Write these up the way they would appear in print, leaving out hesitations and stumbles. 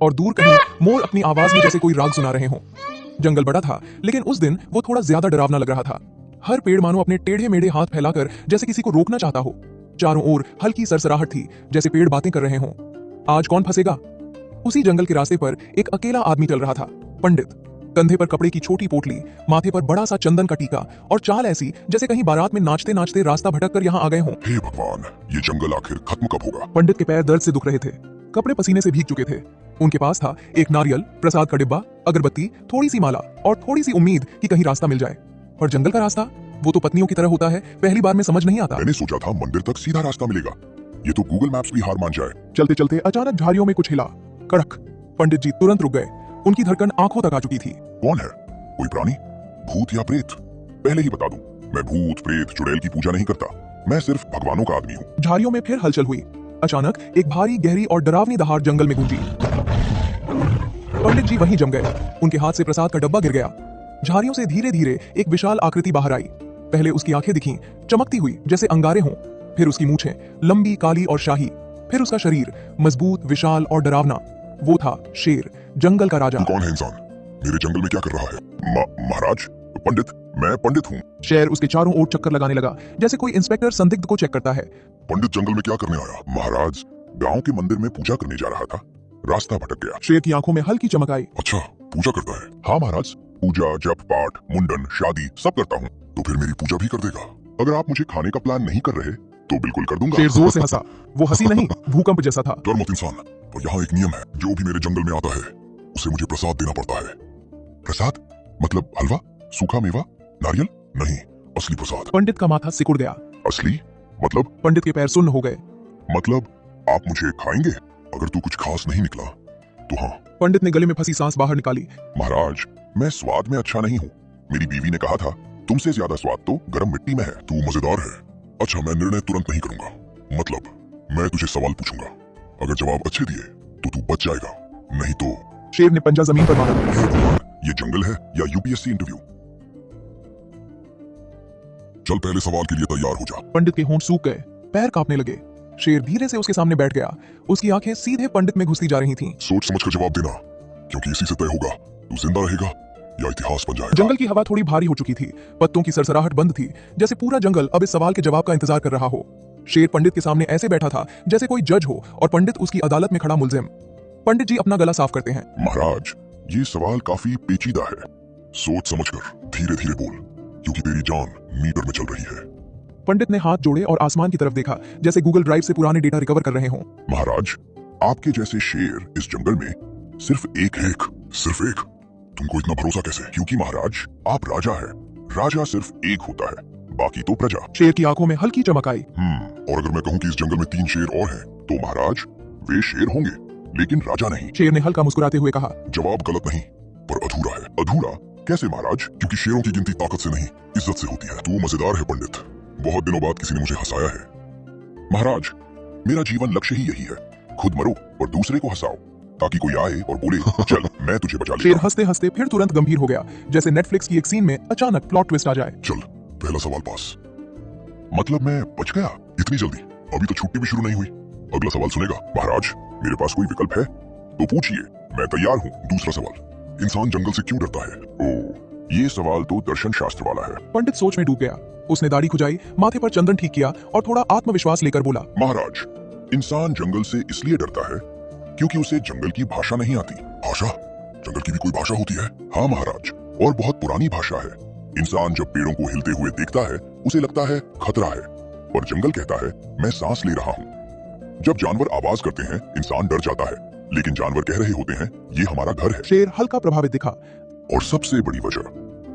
और दूर कहीं मोर अपनी आवाज में जैसे कोई राग सुना रहे हों। जंगल बड़ा था, लेकिन उस दिन वो थोड़ा ज्यादा डरावना लग रहा था। हर पेड़ मानो अपने टेढ़े मेढ़े हाथ फैलाकर जैसे किसी को रोकना चाहता हो। चारों ओर हल्की सरसराहट थी, जैसे पेड़ बातें कर रहे हों। आज कौन फंसेगा? उसी जंगल के रास्ते पर एक अकेला आदमी चल रहा था, पंडित। कंधे पर कपड़े की छोटी पोटली, माथे पर बड़ा सा चंदन का टीका और चाल ऐसी जैसे कहीं बारात में नाचते नाचते रास्ता भटक कर यहाँ आ गए हों। हे भगवान, ये जंगल आखिर खत्म कब होगा? पंडित के पैर दर्द से दुख रहे थे, कपड़े पसीने से भीग चुके थे। उनके पास था एक नारियल, प्रसाद का डिब्बा, अगरबत्ती, थोड़ी सी माला और थोड़ी सी उम्मीद कि कहीं रास्ता मिल जाए। और जंगल का रास्ता, वो तो पत्नियों की तरह होता है, पहली बार में समझ नहीं आता। मैंने सोचा था मंदिर तक सीधा रास्ता मिलेगा, ये तो गूगल मैप्स भी हार मान जाए। चलते चलते अचानक झाड़ियों में कुछ हिला, कड़क। पंडित जी तुरंत रुक गए, उनकी धड़कन आंखों तक आ चुकी थी। कौन है? कोई प्राणी, भूत या प्रेत? पहले ही बता दूं, मैं भूत प्रेत चुड़ैल की पूजा नहीं करता, मैं सिर्फ भगवानों का आदमी हूँ। झाड़ियों में फिर हलचल हुई। अचानक एक भारी गहरी और डरावनी दहाड़ जंगल में गूंजी। पंडित जी वहीं जम गए, उनके हाथ से प्रसाद का डब्बा गिर गया। झाड़ियों से धीरे धीरे एक विशाल आकृति बाहर आई। पहले उसकी आंखें दिखीं, चमकती हुई जैसे अंगारे हों, फिर उसकी मूछें लंबी, काली और शाही, फिर उसका शरीर मजबूत, विशाल और डरावना। वो था शेर, जंगल का राजा। तू कौन है इंसान? मेरे जंगल में क्या कर रहा है? महाराज, पंडित, मैं पंडित हूँ। शेर उसके चारों ओर चक्कर लगाने लगा, जैसे कोई इंस्पेक्टर संदिग्ध को चेक करता है। पंडित जंगल में क्या करने आया? महाराज, गांव के मंदिर में पूजा करने जा रहा था, रास्ता भटक गया। शेर की आंखों में हल्की चमक आई। अच्छा, पूजा करता है? हाँ महाराज, पूजा, जप, पाठ, मुंडन, शादी सब करता हूँ। तो फिर मेरी पूजा भी कर देगा। अगर आप मुझे खाने का प्लान नहीं कर रहे तो बिल्कुल कर दूंगा। शेर जोर से हंसा। वो हंसी नहीं, भूकंप जैसा था। डर मत इंसान, पर यहाँ एक नियम है, जो भी मेरे जंगल में आता है उसे मुझे प्रसाद देना पड़ता है। प्रसाद मतलब हलवा, सूखा मेवा, नारियल? नहीं, असली प्रसाद। पंडित का माथा सिकुड़ गया। असली मतलब? पंडित के पैर सुन्न हो गए। मतलब आप मुझे खाएंगे? अगर तू कुछ खास नहीं निकला तो हाँ। पंडित ने गले में फंसी सांस बाहर निकाली। महाराज, मैं स्वाद में अच्छा नहीं हूँ। मेरी बीवी ने कहा था तुमसे ज्यादा स्वाद तो गर्म मिट्टी में है। तू मजेदार है। अच्छा, मैं निर्णय तुरंत नहीं करूंगा। मतलब मैं तुझे सवाल पूछूंगा, अगर जवाब अच्छे दिए तो तू बच जाएगा, नहीं तो। शेर ने पंजा जमीन पर मारा। हे भगवान, ये जंगल है या यूपीएससी इंटरव्यू? चल, पहले सवाल के लिए तैयार हो जा। पंडित के होंठ सूख गए, पैर कांपने लगे। शेर धीरे से उसके सामने बैठ गया, उसकी आंखें सीधे पंडित में घुसती जा रही थीं। सोच समझ कर जवाब देना, क्योंकि इसी से तय होगा तू जिंदा रहेगा या इतिहास बन जाएगा। जंगल की हवा थोड़ी भारी हो चुकी थी, पत्तों की सरसराहट बंद थी, जैसे पूरा जंगल अब इस सवाल के जवाब का इंतजार कर रहा हो। शेर पंडित के सामने ऐसे बैठा था जैसे कोई जज हो और पंडित उसकी अदालत में खड़ा मुलजिम। पंडित जी अपना गला साफ करते हैं। महाराज, ये सवाल काफी पेचीदा है, सोच समझकर धीरे धीरे बोल, क्योंकि तेरी जान मीटर में चल रही है। पंडित ने हाथ जोड़े और आसमान की तरफ देखा, जैसे गूगल ड्राइव से पुराने डेटा रिकवर कर रहे हों। महाराज, आपके जैसे शेर इस जंगल में सिर्फ एक है, सिर्फ एक। तुमको इतना भरोसा कैसे? क्योंकि महाराज, आप राजा है, राजा सिर्फ एक होता है, बाकी तो प्रजा। शेर की आंखों में हल्की चमक आई। और अगर मैं कहूँ कि इस जंगल में 3 शेर और हैं, तो महाराज वे शेर होंगे, लेकिन राजा नहीं। शेर ने हल्का मुस्कुराते हुए कहा। जवाब गलत नहीं, पर अधूरा है। अधूरा कैसे महाराज? क्योंकि शेरों की गिनती ताकत से नहीं, इज्जत से होती है। तू मजेदार है पंडित, बहुत दिनों बाद किसी ने मुझे हंसाया है। महाराज, मेरा जीवन लक्ष्य ही यही है, खुद मरो और दूसरे को हंसाओ, ताकि कोई आए और बोले चल मैं तुझे बचा लेता। शेर हंसते हंसते फिर तुरंत गंभीर हो गया, जैसे नेटफ्लिक्स की एक सीन में अचानक प्लॉट ट्विस्ट आ जाए। चल, पहला सवाल पास। मतलब मैं बच गया? इतनी जल्दी? अभी तो छुट्टी भी शुरू नहीं हुई। अगला सवाल सुनेगा? महाराज, मेरे पास कोई विकल्प है तो पूछिए, मैं तैयार हूँ। दूसरा सवाल, इंसान जंगल से क्यों डरता है? ओह, ये सवाल तो दर्शन शास्त्र वाला है। पंडित सोच में डूब गया, उसने दाढ़ी खुजाई, माथे पर चंदन ठीक किया और थोड़ा आत्मविश्वास लेकर बोला। महाराज, इंसान जंगल से इसलिए डरता है क्योंकि उसे जंगल की भाषा नहीं आती। भाषा? जंगल की भी कोई भाषा होती है? हाँ महाराज, और बहुत पुरानी भाषा है। इंसान जब पेड़ों को हिलते हुए देखता है उसे लगता है खतरा है, और जंगल कहता है मैं सांस ले रहा हूँ। जब जानवर आवाज करते हैं इंसान डर जाता है, लेकिन जानवर कह रहे होते हैं ये हमारा घर है। शेर हल्का प्रभावित दिखा। और सबसे बड़ी वजह,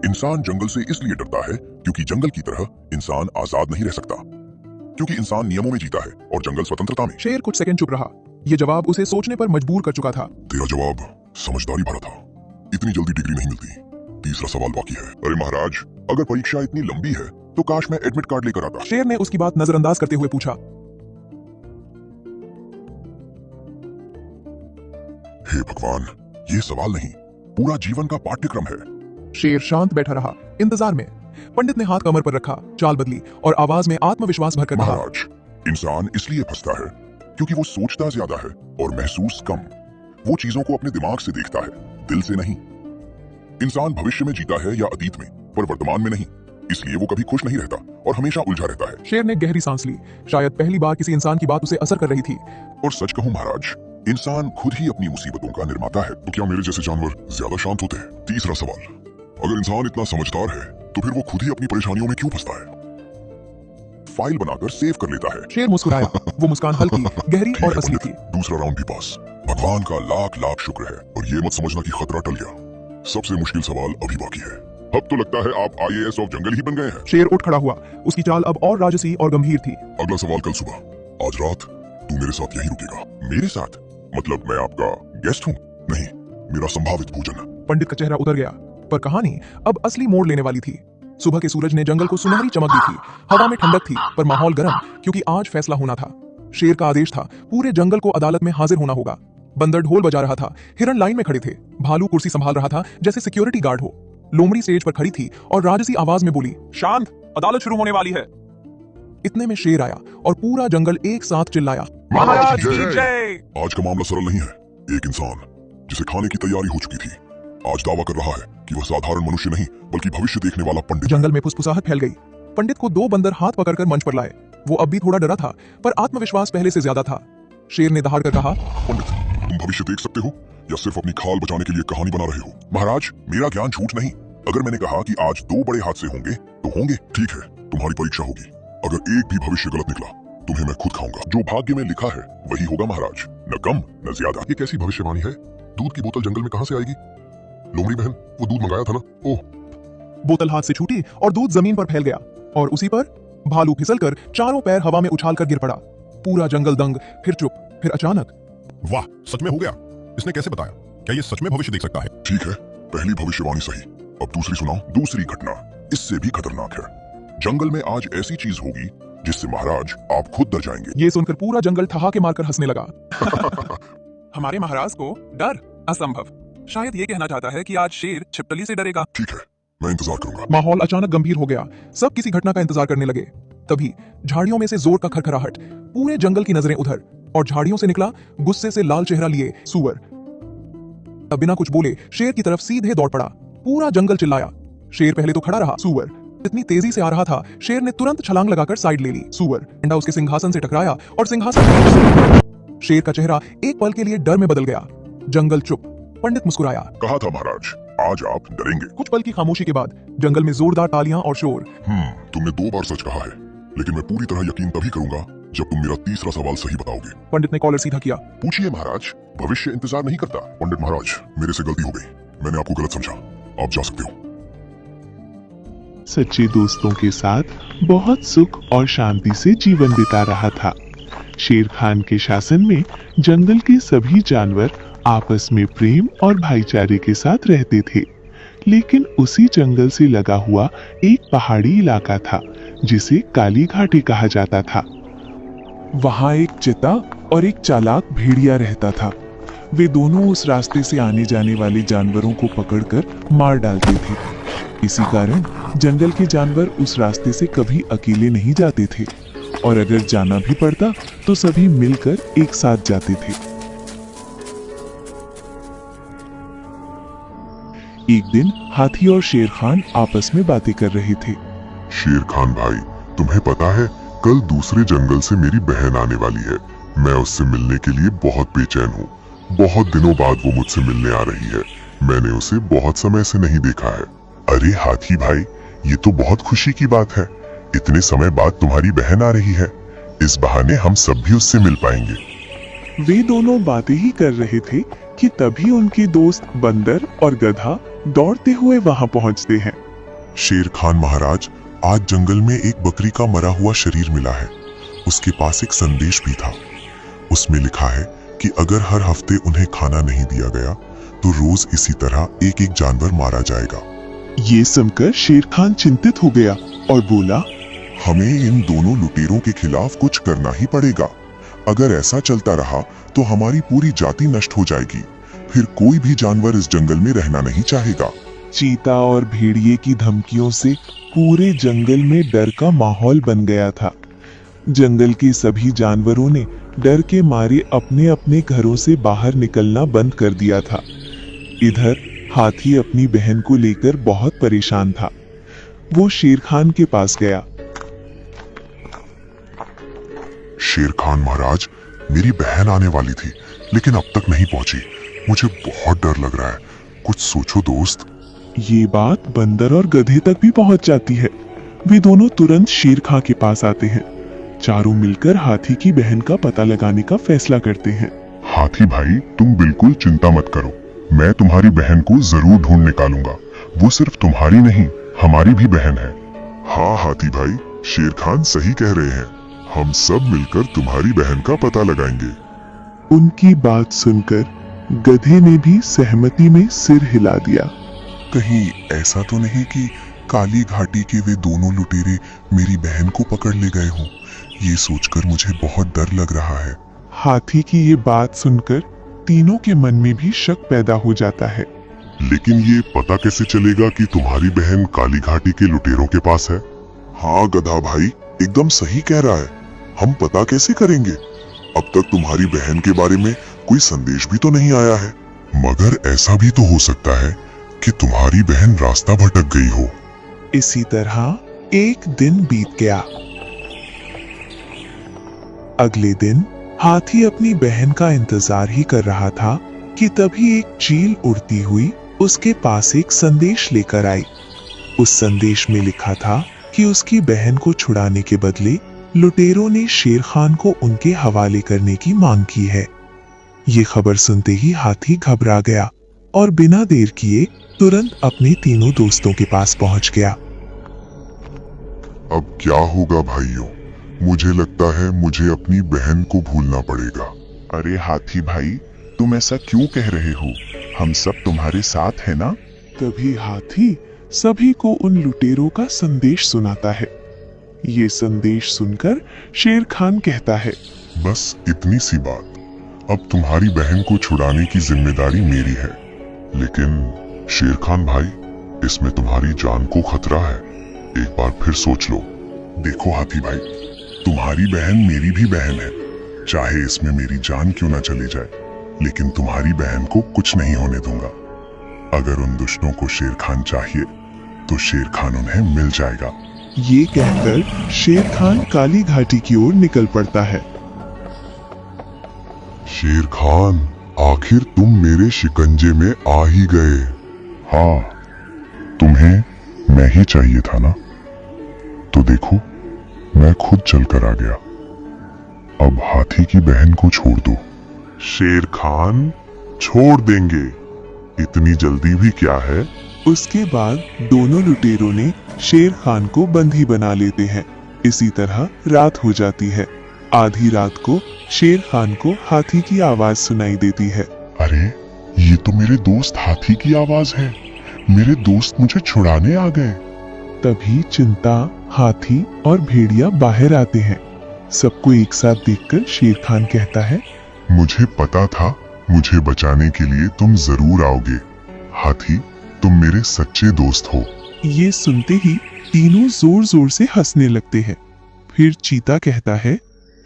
इंसान जंगल से इसलिए डरता है क्योंकि जंगल की तरह इंसान आजाद नहीं रह सकता, क्योंकि इंसान नियमों में जीता है और जंगल स्वतंत्रता में। शेर कुछ सेकंड चुप रहा, ये जवाब उसे सोचने पर मजबूर कर चुका था। तेरा जवाब समझदारी भरा था, इतनी जल्दी डिग्री नहीं मिलती। तीसरा सवाल बाकी है। अरे महाराज, अगर परीक्षा इतनी लंबी है तो काश मैं एडमिट कार्ड लेकर आता। शेर ने उसकी बात नजरअंदाज करते हुए पूछा। हे भगवान, ये सवाल नहीं, पूरा जीवन का पाठ्यक्रम है। शेर शांत बैठा रहा, इंतजार में। पंडित ने हाथ कमर पर रखा, चाल बदली और आवाज में आत्मविश्वास भरकर कहा। महाराज, इंसान इसलिए फंसता है क्योंकि वो सोचता ज्यादा है और महसूस कम। वो चीजों को अपने दिमाग से देखता है, दिल से नहीं। इंसान भविष्य में जीता है या अतीत में, पर वर्तमान में नहीं। इसलिए वो कभी खुश नहीं रहता और हमेशा उलझा रहता है। शेर ने गहरी सांस ली। शायद पहली बार किसी इंसान की बात उसे असर कर रही थी। और सच कहूं महाराज, इंसान खुद ही अपनी मुसीबतों का निर्माता है। तो क्या मेरे जैसे जानवर ज्यादा शांत होते हैं? तीसरा सवाल, अगर इंसान इतना समझदार है तो फिर वो खुद ही अपनी परेशानियों में क्यों फंसता है? फाइल बनाकर सेव कर लेता है। शेर मुस्कुराया। वो मुस्कान हल्की, गहरी ठीक और है असली पंडित, थी। दूसरा राउंड भी पास। भगवान का लाख लाख शुक्र है। और ये मत समझना कि खतरा टल गया। सबसे मुश्किल सवाल अभी बाकी है। अब तो लगता है आप IAS ऑफ जंगल ही बन गए हैं। शेर उठ खड़ा हुआ। उसकी चाल अब और राजसी और गंभीर थी। अगला सवाल कल सुबह। आज रात तू मेरे साथ यहीं रुकेगा। मेरे साथ? मतलब मैं आपका गेस्ट हूँ? नहीं, मेरा संभावित भोजन। पंडित का चेहरा उतर गया, पर कहानी अब असली मोड़ लेने वाली थी। सुबह के सूरज ने जंगल को सुनहरी चमक दी थी। हवा में ठंडक थी, पर माहौल गर्म, क्योंकि आज फैसला होना था। शेर का आदेश था, पूरे जंगल को अदालत में हाजिर होना होगा। बंदर ढोल बजा रहा था, हिरण लाइन में खड़े थे, भालू कुर्सी संभाल रहा था जैसे सिक्योरिटी गार्ड हो। लोमड़ी स्टेज पर खड़ी थी और राजसी आवाज में बोली, शांत, अदालत शुरू होने वाली है। इतने में शेर आया और पूरा जंगल एक साथ चिल्लाया, महाराज की जय। जय। आज का मामला सरल नहीं है। एक इंसान जिसे खाने की तैयारी हो चुकी थी, आज दावा कर रहा है कि वह साधारण मनुष्य नहीं बल्कि भविष्य देखने वाला पंडित। जंगल में फुसफुसाहट फैल गई। पंडित को दो बंदर हाथ पकड़कर मंच पर लाए। वो अब भी थोड़ा डरा था, पर आत्मविश्वास पहले से ज्यादा था। शेर ने दहाड़ कर कहा, पंडित, तुम भविष्य देख सकते हो या सिर्फ अपनी खाल बचाने के लिए कहानी बना रहे हो? महाराज, मेरा ज्ञान झूठ नहीं। अगर मैंने कहा कि आज दो बड़े हादसे होंगे तो होंगे। ठीक है, तुम्हारी परीक्षा होगी। अगर एक भी भविष्य गलत निकला, तुम्हें मैं खुद खाऊंगा। जो भाग्य में लिखा है वही होगा महाराज, न कम न ज्यादा। ये कैसी भविष्यवाणी है? दूध की बोतल जंगल में कहां से आएगी? लोमड़ी बहन, वो दूध मंगाया था ना? ओह। बोतल हाथ से छूटी और दूध जमीन पर फैल गया, और उसी पर भालू फिसलकर चारों पैर हवा में उछालकर गिर पड़ा। पूरा जंगल दंग, फिर चुप, फिर अचानक। वाह, सच में हो गया। इसने कैसे बताया? क्या ये सच में भविष्य देख सकता है? ठीक है, पहली भविष्यवाणी सही। अब दूसरी सुनाओ। दूसरी घटना इससे भी खतरनाक है। जंगल में आज ऐसी चीज होगी जिससे महाराज आप खुद डर जाएंगे। ये सुनकर पूरा जंगल ठहाके मारकर हंसने लगा। हमारे महाराज को डर असंभव। शायद ये कहना चाहता है कि आज शेर छिपकली से डरेगा। ठीक है, मैं इंतजार करूंगा। माहौल अचानक गंभीर हो गया। सब किसी घटना का इंतजार करने लगे। तभी झाड़ियों में से जोर का खरखराहट। पूरे जंगल की नजरें उधर, और झाड़ियों से निकला गुस्से से लाल चेहरा लिए सूअर। अब बिना कुछ बोले शेर की तरफ सीधे दौड़ पड़ा। पूरा जंगल चिल्लाया। शेर पहले तो खड़ा रहा। सूअर इतनी तेजी से आ रहा था, शेर ने तुरंत छलांग लगाकर साइड ले ली। सूअर डंडा उसके सिंहासन से टकराया और सिंहासन। शेर का चेहरा एक पल के लिए डर में बदल गया। जंगल चुप। पंडित मुस्कुराया। कहा था महाराज, आज आप डरेंगे। कुछ पल की खामोशी के बाद जंगल में जोरदार तालियां और शोर। तुमने 2 बार सच कहा है, लेकिन मैं पूरी तरह यकीन तभी करूंगा जब तुम मेरा तीसरा सवाल सही बताओगे। पंडित ने कॉलर सीधा किया। पूछिए महाराज, भविष्य इंतजार नहीं करता। पंडित महाराज, मेरे से गलती हो गई, मैंने आपको गलत समझा। आप जा सकते हो। सच्चे दोस्तों के साथ बहुत सुख और शांति से जीवन बिता रहा था। शेर खान के शासन में जंगल के सभी जानवर आपस में प्रेम और भाईचारे के साथ रहते थे। लेकिन उसी जंगल से लगा हुआ एक पहाड़ी इलाका था जिसे काली घाटी कहा जाता था। वहां एक चिता और एक चालाक भेड़िया रहता था। वे दोनों उस रास्ते से आने जाने वाले जानवरों को पकड़कर मार डालते थे। इसी कारण जंगल के जानवर उस रास्ते से कभी अकेले नहीं जाते थे, और अगर जाना भी पड़ता तो सभी मिलकर एक साथ जाते थे। एक दिन हाथी और शेर खान आपस में बातें कर रहे थे। शेर खान भाई, तुम्हें पता है कल दूसरे जंगल से मेरी बहन आने वाली है। मैं उससे मिलने के लिए बहुत बेचैन हूँ। बहुत दिनों बाद वो मुझसे मिलने आ रही है। मैंने उसे बहुत समय से नहीं देखा है। अरे हाथी भाई, ये तो बहुत खुशी की बात है। इतने समय बाद तुम्हारी बहन आ रही है। इस बहाने हम सब भी उससे मिल पाएंगे। वे दोनों बातें ही कर रहे थे कि तभी उनके दोस्त बंदर और गधा दौड़ते हुए वहां पहुंचते हैं। शेर खान महाराज, आज जंगल में एक बकरी का मरा हुआ शरीर मिला है। उसके पास एक संदेश भी था। उसमें लिखा है कि अगर हर हफ्ते उन्हें खाना नहीं दिया गया तो रोज इसी तरह एक एक जानवर मारा जाएगा। ये सुनकर शेर खान चिंतित हो गया और बोला, हमें इन दोनों लुटेरों के खिलाफ कुछ करना ही पड़ेगा। अगर ऐसा चलता रहा तो हमारी पूरी जाति नष्ट हो जाएगी। फिर कोई भी जानवर इस जंगल में रहना नहीं चाहेगा। चीता और भेड़िए की धमकियों से पूरे जंगल में डर का माहौल बन गया था। जंगल के सभी जानवरों ने डर के मारे अपने अपने घरों से बाहर निकलना बंद कर दिया था। इधर हाथी अपनी बहन को लेकर बहुत परेशान था। वो शेर खान के पास गया। शेर खान महाराज, मेरी बहन आने वाली थी लेकिन अब तक नहीं पहुंची। मुझे बहुत डर लग रहा है, कुछ सोचो दोस्त। ये बात बंदर और गधे तक भी पहुंच जाती है। वे दोनों तुरंत शेर खां के पास आते हैं। चारों मिलकर हाथी की बहन का पता लगाने का फैसला करते हैं। हाथी भाई, तुम बिल्कुल चिंता मत करो, मैं तुम्हारी बहन को जरूर ढूंढ निकालूंगा। वो सिर्फ तुम्हारी नहीं, हमारी भी बहन है। हाँ हाथी भाई, शेर खान सही कह रहे हैं, हम सब मिलकर तुम्हारी बहन का पता लगाएंगे। उनकी बात सुनकर गधे ने भी सहमति में सिर हिला दिया। कहीं ऐसा तो नहीं कि काली घाटी के वे दोनों लुटेरे मेरी बहन को पकड़ ले गए हों? ये सोचकर मुझे बहुत डर लग रहा है। हाथी की ये बात सुनकर तीनों के मन में भी शक पैदा हो जाता है। लेकिन ये पता कैसे चलेगा कि तुम्हारी बहन काली घाटी के लुटेरों के पास है? हाँ गधा भाई, एकदम सही कह रहा है। हम पता कैसे करेंगे? अब तक तुम्हारी बहन के बारे में कोई संदेश भी तो नहीं आया है। मगर ऐसा भी तो हो सकता है कि तुम्हारी बहन रास्ता भटक गई हो। इसी तरह एक दिन बीत गया। अगले दिन हाथी अपनी बहन का इंतजार ही कर रहा था कि तभी एक चील उड़ती हुई उसके पास एक संदेश लेकर आई। उस संदेश में लिखा था कि उसकी बहन को छुड़ाने के बदले लुटेरों ने शेर खान को उनके हवाले करने की मांग की है। ये खबर सुनते ही हाथी घबरा गया और बिना देर किए तुरंत अपने तीनों दोस्तों के पास पहुंच गया। अब क्या होगा भाइयों? मुझे लगता है मुझे अपनी बहन को भूलना पड़ेगा। अरे हाथी भाई, तुम ऐसा क्यों कह रहे हो? हम सब तुम्हारे साथ है ना? तभी हाथी सभी को उन लुटेरों का संदेश सुनाता है। ये संदेश सुनकर शेर खान कहता है, बस इतनी सी बात, अब तुम्हारी बहन को छुड़ाने की जिम्मेदारी मेरी है। लेकिन शेर खान भाई, इसमें तुम्हारी जान को खतरा है। एक बार फिर सोच लो। देखो हाथी भाई, तुम्हारी बहन मेरी भी बहन है, चाहे इसमें मेरी जान क्यों ना चली जाए, लेकिन तुम्हारी बहन को कुछ नहीं होने दूंगा। अगर उन दुष्टों को शेर खान चाहिए तो शेर खान उन्हें मिल जाएगा। ये कहकर शेर खान काली घाटी की ओर निकल पड़ता है। शेर खान, आखिर तुम मेरे शिकंजे में आ ही गए। हाँ, तुम्हें मैं ही चाहिए था ना? तो देखो, मैं खुद चलकर आ गया। अब हाथी की बहन को छोड़ दो। शेर खान, छोड़ देंगे, इतनी जल्दी भी क्या है? उसके बाद दोनों लुटेरों ने शेर खान को बंदी बना लेते हैं। इसी तरह रात हो जाती है। आधी रात को शेर खान को हाथी की आवाज सुनाई देती है। अरे, ये तो मेरे दोस्त हाथी की आवाज है। मेरे दोस्त मुझे छुड़ाने आ गए। तभी चिंता, हाथी और भेड़िया बाहर आते हैं। सबको एक साथ देखकर शेर खान कहता है, मुझे पता था मुझे बचाने के लिए तुम जरूर आओगे। हाथी, तुम मेरे सच्चे दोस्त हो। ये सुनते ही तीनों जोर जोर से हंसने लगते हैं। फिर चीता कहता है,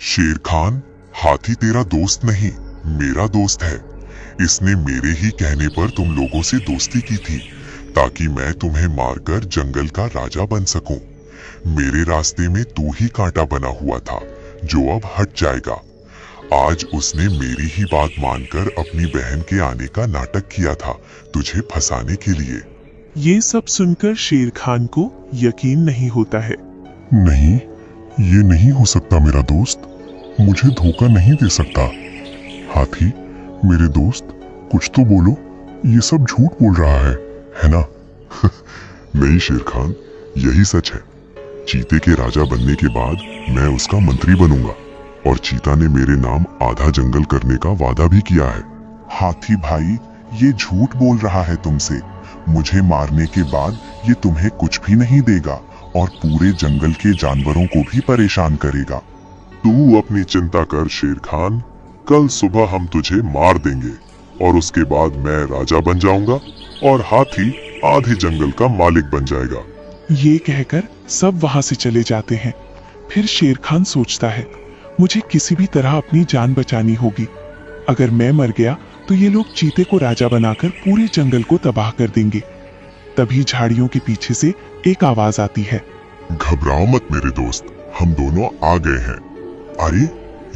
शेर खान, हाथी तेरा दोस्त नहीं, मेरा दोस्त है। इसने मेरे ही कहने पर तुम लोगों से दोस्ती की थी, ताकि मैं तुम्हें मारकर जंगल का राजा बन सकूं। मेरे रास्ते में तू ही कांटा बना हुआ था, जो अब हट जाएगा। आज उसने मेरी ही बात मानकर अपनी बहन के आने का नाटक किया था, तुझे फंसाने के लिए। ये सब सुनकर शेर खान को यकीन नहीं होता है। नहीं, ये नहीं हो सकता मेरा दोस्त, मुझे धोखा नहीं दे सकता। हाथी, मेरे दोस्त, कुछ तो बोलो, ये सब झूठ बोल रहा है ना? नहीं शेर खान, यही सच है। चीते के राजा बनने के बाद मैं उसका मंत्री बनूंगा, और चीता ने मेरे नाम आधा जंगल करने का वादा भी किया है। हाथी भाई, ये झूठ बोल रहा है तुमसे। मुझे मारने के बाद ये तुम्हें कुछ भी नहीं देगा और पूरे जंगल के जानवरों को भी परेशान करेगा। तू अपनी चिंता कर शेर खान, कल सुबह हम तुझे मार देंगे और उसके बाद मैं राजा बन जाऊंगा और हाथी आधे जंगल का मालिक बन जाएगा। ये कहकर सब वहां से चले जाते हैं। फिर शेर खान सोचता है, मुझे किसी भी तरह अपनी जान बचानी होगी। अगर मैं मर गया तो ये लोग चीते को राजा बनाकर पूरे जंगल को तबाह कर देंगे। तभी झाड़ियों के पीछे से एक आवाज आती है। घबराओ मत मेरे दोस्त, हम दोनों आ गए हैं। अरे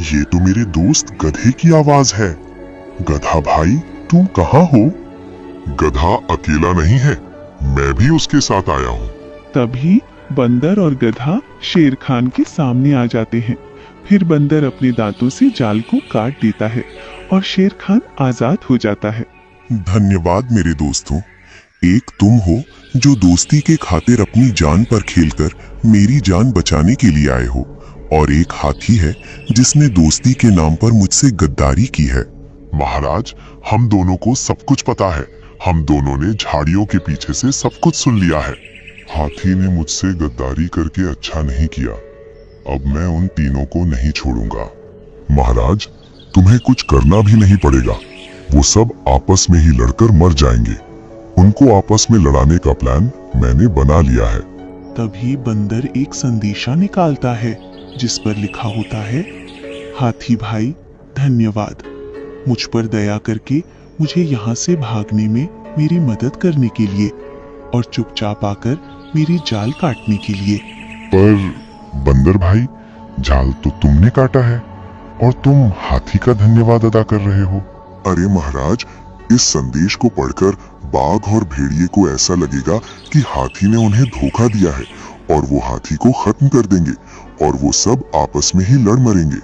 ये तो मेरे दोस्त गधे की आवाज है। गधा भाई तुम कहाँ हो? गधा अकेला नहीं है, मैं भी उसके साथ आया हूँ। तभी बंदर और गधा शेर खान के सामने आ जाते हैं। फिर बंदर अपने दांतों से जाल को काट देता है और शेर खान आजाद हो जाता है। धन्यवाद मेरे दोस्तों, एक तुम हो जो दोस्ती के खातिर अपनी जान पर खेलकर मेरी जान बचाने के लिए आए हो, और एक हाथी है जिसने दोस्ती के नाम पर मुझसे गद्दारी की है। महाराज, हम दोनों को सब कुछ पता है। हम दोनों ने झाड़ियों के पीछे से सब कुछ सुन लिया है। हाथी ने मुझसे गद्दारी करके अच्छा नहीं किया। अब मैं उन तीनों को नहीं छोड़ूंगा। महाराज, तुम्हें कुछ करना भी नहीं पड़ेगा। वो सब आपस में ही लड़कर मर जाएंगे। उनको आपस में लड़ाने का प्लान मैंने बना लिया है। तभी बंदर एक संदेशा निकालता है जिस पर लिखा होता है, हाथी भाई धन्यवाद, मुझ पर दया करके मुझे यहाँ से भागने में मेरी मदद करने के लिए और चुपचाप आकर मेरी जाल काटने के लिए। पर बंदर भाई, जाल तो तुमने काटा है और तुम हाथी का धन्यवाद अदा कर रहे हो। अरे महाराज, इस संदेश को पढ़कर बाघ और भेड़िए को ऐसा लगेगा कि हाथी ने उन्हें धोखा दिया है और वो हाथी को खत्म कर देंगे और वो सब आपस में ही लड़ मरेंगे।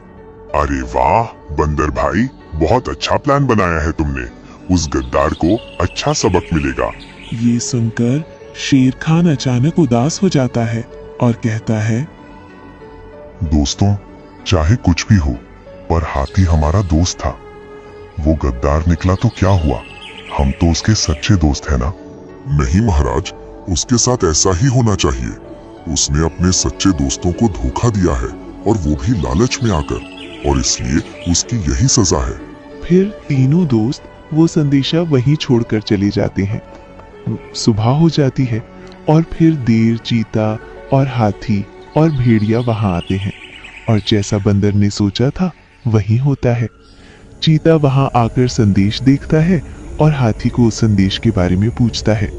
अरे वाह बंदर भाई, बहुत अच्छा प्लान बनाया है तुमने। उस गद्दार को अच्छा सबक मिलेगा। ये सुनकर शेर खान अचानक उदास हो जाता है और कहता है, दोस्तों, चाहे कुछ भी हो, पर हाथी हमारा दोस्त था। वो गद्दार निकला तो क्या हुआ, हम तो उसके सच्चे दोस्त हैं ना। नहीं महाराज, उसके साथ ऐसा ही होना चाहिए। उसने अपने सच्चे दोस्तों को धोखा दिया है और वो भी लालच में आकर, और इसलिए उसकी यही सजा है। फिर तीनों दोस्त वो संदेशा वहीं छोड़कर चले जाते हैं। सुबह हो जाती है और फिर देर चीता और हाथी और भेड़िया वहां आते हैं और जैसा बंदर ने सोचा था वही होता है। चीता वहां आकर संदेश देखता है और हाथी को उस संदेश के बारे में पूछता है।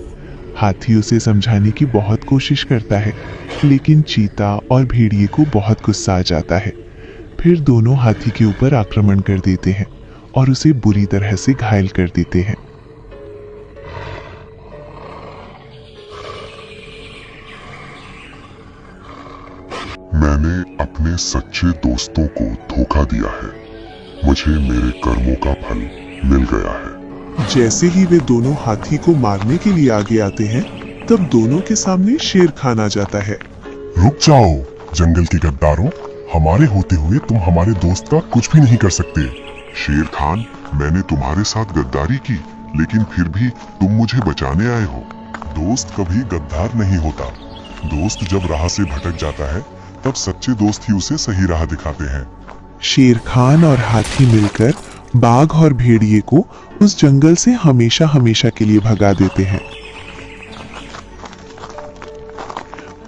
हाथी उसे समझाने की बहुत कोशिश करता है, लेकिन चीता और भेड़िए को बहुत गुस्सा आ जाता है। फिर दोनों हाथी के ऊपर आक्रमण कर देते हैं और उसे बुरी तरह से घायल कर देते हैं। मैंने अपने सच्चे दोस्तों को धोखा दिया है। मुझे मेरे कर्मों का फल मिल गया है। जैसे ही वे दोनों हाथी को मारने के लिए आगे आते हैं, तब दोनों के सामने शेर खान आ जाता है। रुक जाओ जंगल के गद्दारों, हमारे होते हुए तुम हमारे दोस्त का कुछ भी नहीं कर सकते। शेर खान, मैंने तुम्हारे साथ गद्दारी की, लेकिन फिर भी तुम मुझे बचाने आए हो। दोस्त कभी गद्दार नहीं होता। दोस्त जब राह से भटक जाता है, तब सच्चे दोस्त ही उसे सही राह दिखाते हैं। शेर खान और हाथी मिलकर बाघ और भेड़िए को उस जंगल से हमेशा हमेशा के लिए भगा देते हैं।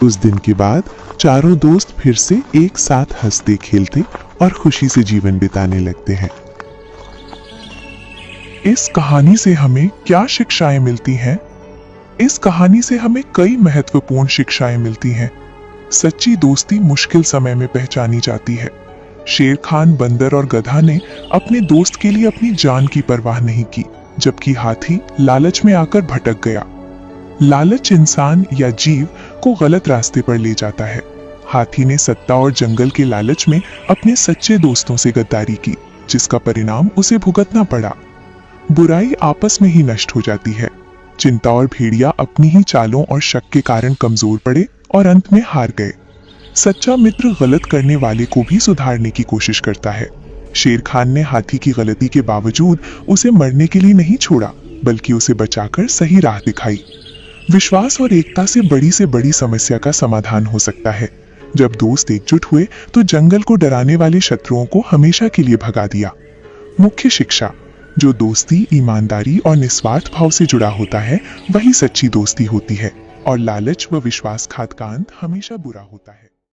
उस दिन के बाद चारों दोस्त फिर से एक साथ हंसते खेलते और खुशी से जीवन बिताने लगते हैं। इस कहानी से हमें क्या शिक्षाएं मिलती हैं? इस कहानी से हमें कई महत्वपूर्ण शिक्षाएं मिलती हैं। सच्ची दोस्ती मुश्किल समय में पहचानी जाती है। शेर खान, बंदर और गधा ने अपने दोस्त के लिए अपनी जान की परवाह नहीं की, जबकि हाथी लालच में आकर भटक गया। लालच इंसान या जीव को गलत रास्ते पर ले जाता है। हाथी ने सत्ता और जंगल के लालच में अपने सच्चे दोस्तों से गद्दारी की, जिसका परिणाम उसे भुगतना पड़ा। बुराई आपस में ही नष्ट हो जाती है। चिंता और भेड़िया अपनी ही चालों और शक के कारण कमजोर पड़े और अंत में हार गए। सच्चा मित्र गलत करने वाले को भी सुधारने की कोशिश करता है। शेर खान ने हाथी की गलती के बावजूद उसे मरने के लिए नहीं छोड़ा, बल्कि उसे बचाकर सही राह दिखाई। विश्वास और एकता से बड़ी समस्या का समाधान हो सकता है। जब दोस्त एकजुट हुए तो जंगल को डराने वाले शत्रुओं को हमेशा के लिए भगा दिया। मुख्य शिक्षा: जो दोस्ती ईमानदारी और निस्वार्थ भाव से जुड़ा होता है, वही सच्ची दोस्ती होती है, और लालच व विश्वासघात का अंत हमेशा बुरा होता है।